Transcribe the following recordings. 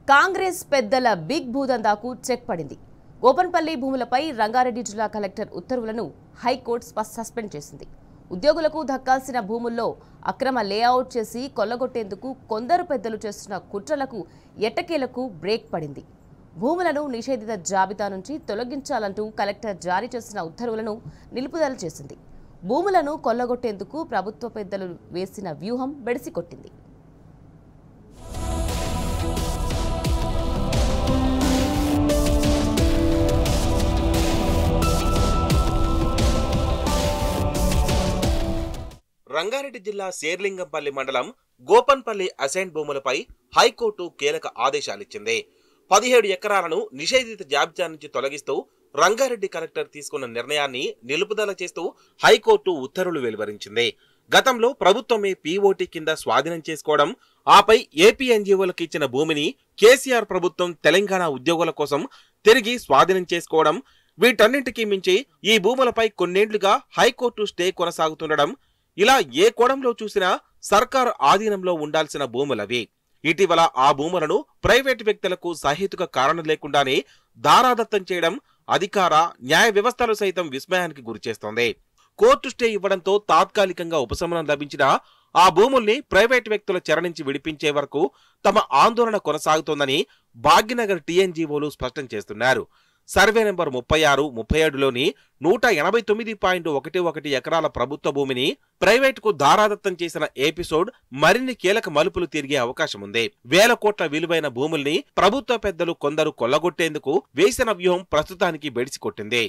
కాంగ్రెస్ పెద్దల big భూదందాకు check పడింది. గోపన్పల్లి భూములపై రంగారెడ్డి జిల్లా కలెక్టర్ ఉత్తర్వులను హైకోర్టు సస్పెండ్ చేసింది. ఉద్యోగులకు దక్కాల్సిన భూముల్లో అక్రమ లేఅవుట్ చేసి కొల్లగొట్టేందుకు కొందరు పెద్దలు చేస్తున్న కుట్రలకు ఎట్టకేలకు బ్రేక్ పడింది. భూములను నిషేధిత జాబితా నుంచి తొలగించాలంటూ కలెక్టర్ జారీ చేసిన ఉత్తర్వులను నిలుపుదల చేసింది. భూములను కొల్లగొట్టేందుకు ప్రభుత్వ పెద్దలు వేసిన వ్యూహం బెడిసికొట్టింది. రంగారెడ్డి జిల్లా శేర్లింగంపల్లి మండలం గోపన్పల్లి అసైన్ భూములపై హైకోర్టు కీలక ఆదేశాలిచ్చింది. 17 ఎకరాలను నిషేధిత జాబితా నుంచి తొలగిస్తూ రంగారెడ్డి కలెక్టర్ తీసుకున్న నిర్ణయాన్ని నిలుపుదల చేస్తూ హైకోర్టు ఉత్తర్వులు వెలువరించింది. గతంలో ప్రభుత్వమే పీఓటీ కింద స్వాధీనం చేసుకోవడం, ఆపై ఏపీ ఎన్జీఓలకు ఇచ్చిన భూమిని కేసీఆర్ ప్రభుత్వం తెలంగాణ ఉద్యోగుల కోసం తిరిగి స్వాధీనం చేసుకోవడం, వీటన్నింటికీ మించి ఈ భూములపై కొన్నేళ్లుగా హైకోర్టు స్టే కొనసాగుతుండడం, ఇలా ఏ కోణంలో చూసినా సర్కారు ఆధీనంలో ఉండాల్సిన భూములవి. ఇటీవల ఆ భూములను ప్రైవేటు వ్యక్తులకు సహేతుక కారణం లేకుండానే దారాదత్తం చేయడం అధికార న్యాయ వ్యవస్థలు సైతం విస్మయానికి గురిచేస్తోంది. కోర్టు స్టే ఇవ్వడంతో తాత్కాలికంగా ఉపశమనం లభించినా ఆ భూముల్ని ప్రైవేటు వ్యక్తుల చెర నుంచి విడిపించే వరకు తమ ఆందోళన కొనసాగుతోందని భాగ్యనగర్ టీఎన్జీఓలు స్పష్టం చేస్తున్నారు. సర్వే నెంబర్ 36, 37లోని 189.11 ఎకరాల ప్రభుత్వ భూమిని ప్రైవేటుకు దారాదత్తం చేసిన ఎపిసోడ్ మరిన్ని కీలక మలుపులు తిరిగే అవకాశం ఉంది. వేల కోట్ల విలువైన భూముల్ని ప్రభుత్వ పెద్దలు కొందరు కొల్లగొట్టేందుకు వేసిన వ్యూహం ప్రస్తుతానికి బెడిసికొట్టింది.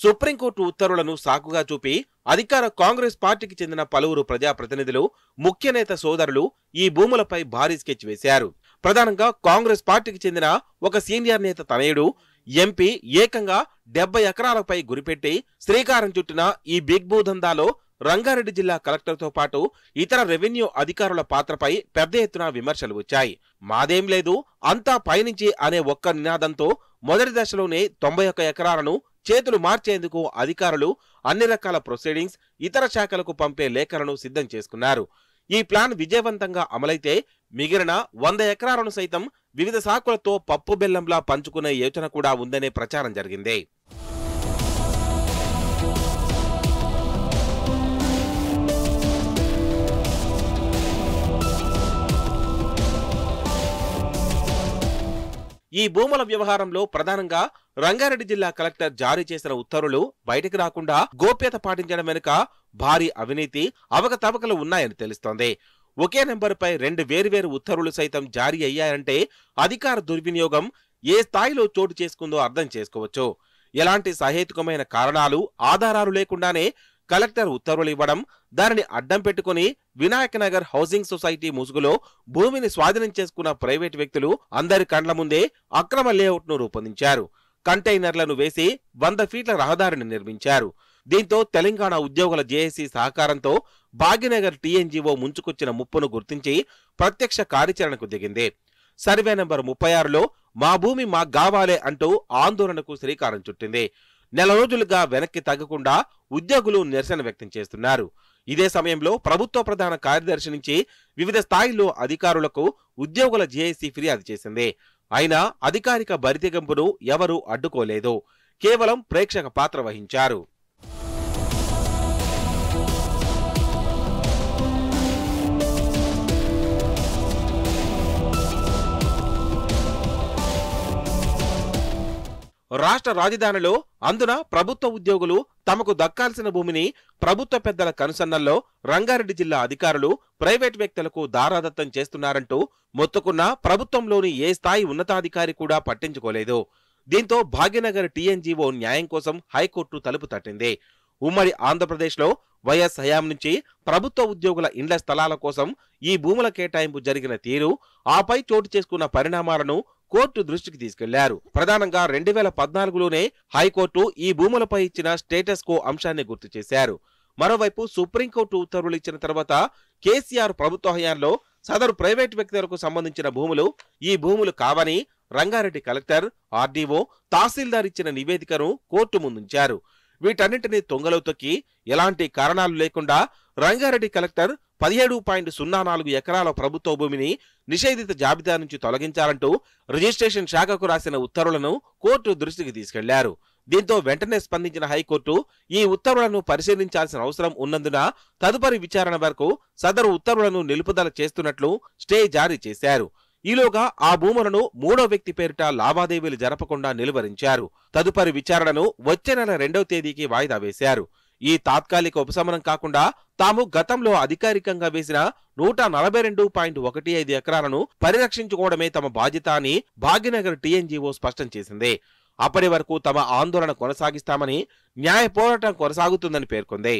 సుప్రీంకోర్టు ఉత్తర్వులను సాకుగా చూపి అధికార కాంగ్రెస్ పార్టీకి చెందిన పలువురు ప్రజాప్రతినిధులు, ముఖ్య నేత సోదరులు ఈ భూములపై భారీ స్కెచ్ వేశారు. ప్రధానంగా కాంగ్రెస్ పార్టీకి చెందిన ఒక సీనియర్ నేత తనయుడు ఎంపీ ఏకంగా 70 ఎకరాలపై గురిపెట్టి శ్రీకారం చుట్టిన ఈ బిగ్ భూదందాలో రంగారెడ్డి జిల్లా కలెక్టర్తో పాటు ఇతర రెవెన్యూ అధికారుల పాత్రపై పెద్ద ఎత్తున విమర్శలు వచ్చాయి. మాదేం లేదు, అంతా పైనుంచి అనే ఒక్క నినాదంతో మొదటి దశలోనే 91 ఎకరాలను చేతులు మార్చేందుకు అధికారులు అన్ని రకాల ప్రొసీడింగ్స్, ఇతర శాఖలకు పంపే లేఖలను సిద్ధం చేసుకున్నారు. ఈ ప్లాన్ విజయవంతంగా అమలైతే మిగిలిన 100 ఎకరాలను సైతం వివిధ శాఖలతో పప్పు బెల్లంలా పంచుకునే యోచన కూడా ఉందనే ప్రచారం జరిగింది. ఈ భూముల వ్యవహారంలో ప్రధానంగా రంగారెడ్డి జిల్లా కలెక్టర్ జారీ చేసిన ఉత్తర్వులు బయటకు రాకుండా గోప్యత పాటించడం వెనుక భారీ అవినీతి, అవకతవకలు ఉన్నాయని తెలుస్తోంది. ఒకే నెంబరుపై 2 వేర్వేరు ఉత్తర్వులు సైతం జారీ అయ్యాయంటే అధికార దుర్వినియోగం ఏ స్థాయిలో చోటు చేసుకుందో అర్థం చేసుకోవచ్చు. ఎలాంటి సహేతుకమైన కారణాలు, ఆధారాలు లేకుండానే కలెక్టర్ ఉత్తర్వులు ఇవ్వడం, దానిని అడ్డం పెట్టుకుని వినాయక నగర్ హౌసింగ్ సొసైటీ ముసుగులో భూమిని స్వాధీనం చేసుకున్న ప్రైవేటు వ్యక్తులు అందరి కండ్ల ముందే అక్రమ లేఅవుట్ ను రూపొందించారు. కంటైనర్లను వేసి 100 ఫీట్ల రహదారిని నిర్మించారు. దీంతో తెలంగాణ ఉద్యోగుల జేఏసీ సహకారంతో భాగ్యనగర్ టీఎన్జీఓ ముంచుకొచ్చిన ముప్పును గుర్తించి ప్రత్యక్ష కార్యాచరణకు దిగింది. సర్వే నెంబర్ 36లో మా భూమి మాకు కావాలే అంటూ ఆందోళనకు శ్రీకారం చుట్టింది. నెల రోజులుగా వెనక్కి తగ్గకుండా ఉద్యోగులు నిరసన వ్యక్తం చేస్తున్నారు. ఇదే సమయంలో ప్రభుత్వ ప్రధాన కార్యదర్శి నుంచి వివిధ స్థాయిల్లో అధికారులకు ఉద్యోగుల జేఏసీ ఫిర్యాదు చేసింది. అయినా అధికారిక బరితెగింపును ఎవరూ అడ్డుకోలేదు. కేవలం ప్రేక్షక పాత్ర వహించారు. రాష్ట్ర రాజధానిలో అందున ప్రభుత్వ ఉద్యోగులు తమకు దక్కాల్సిన భూమిని ప్రభుత్వ పెద్దల కనుసన్నల్లో రంగారెడ్డి జిల్లా అధికారులు ప్రైవేటు వ్యక్తులకు దారాదత్తం చేస్తున్నారంటూ మొత్తుకున్న ప్రభుత్వంలోని ఏ స్థాయి ఉన్నతాధికారి కూడా పట్టించుకోలేదు. దీంతో భాగ్యనగర్ టీఎన్జీఓ న్యాయం కోసం హైకోర్టు తలుపు తట్టింది. ఉమ్మడి ఆంధ్రప్రదేశ్లో వైఎస్ హయాం నుంచి ప్రభుత్వ ఉద్యోగుల ఇండ్ల స్థలాల కోసం ఈ భూముల కేటాయింపు జరిగిన తీరు, ఆపై చోటు చేసుకున్న పరిణామాలను కోర్టు దృష్టికి తీసుకెళ్లారు. ప్రధానంగా 2014లోనే హైకోర్టు ఈ భూములపై ఇచ్చిన స్టేటస్ కో అంశాన్ని గుర్తు చేశారు. మరోవైపు సుప్రీంకోర్టు ఉత్తర్వులు ఇచ్చిన తర్వాత కేసీఆర్ ప్రభుత్వ హయాంలో సదరు ప్రైవేటు వ్యక్తులకు సంబంధించిన భూములు ఈ భూములు కావని రంగారెడ్డి కలెక్టర్, ఆర్డీఓ, తహసీల్దార్ ఇచ్చిన నివేదికను కోర్టు ముందుంచారు. వీటన్నింటినీ తొంగలో తొక్కి ఎలాంటి కారణాలు లేకుండా రంగారెడ్డి కలెక్టర్ 17.04 ఎకరాల ప్రభుత్వ భూమిని నిషేధిత జాబితా నుంచి తొలగించాలంటూ రిజిస్ట్రేషన్ శాఖకు రాసిన ఉత్తర్వులను కోర్టు దృష్టికి తీసుకెళ్లారు. దీంతో వెంటనే స్పందించిన హైకోర్టు ఈ ఉత్తర్వులను పరిశీలించాల్సిన అవసరం ఉన్నందున తదుపరి విచారణ వరకు సదరు ఉత్తర్వులను నిలుపుదల చేస్తున్నట్లు స్టే జారీ చేశారు. ఈలోగా ఆ భూములను మూడో వ్యక్తి పేరిట లావాదేవీలు జరపకుండా నిలువరించారు. తదుపరి విచారణను వచ్చే నెల 2వ తేదీకి వాయిదా వేశారు. ఈ తాత్కాలిక ఉపశమనం కాకుండా తాము గతంలో అధికారికంగా వేసిన 142.15 ఎకరాలను పరిరక్షించుకోవడమే తమ బాధ్యత అని భాగ్యనగర్ టీఎన్జీఓ స్పష్టం చేసింది. అప్పటి వరకు తమ ఆందోళన కొనసాగిస్తామని, న్యాయ పోరాటం కొనసాగుతుందని పేర్కొంది.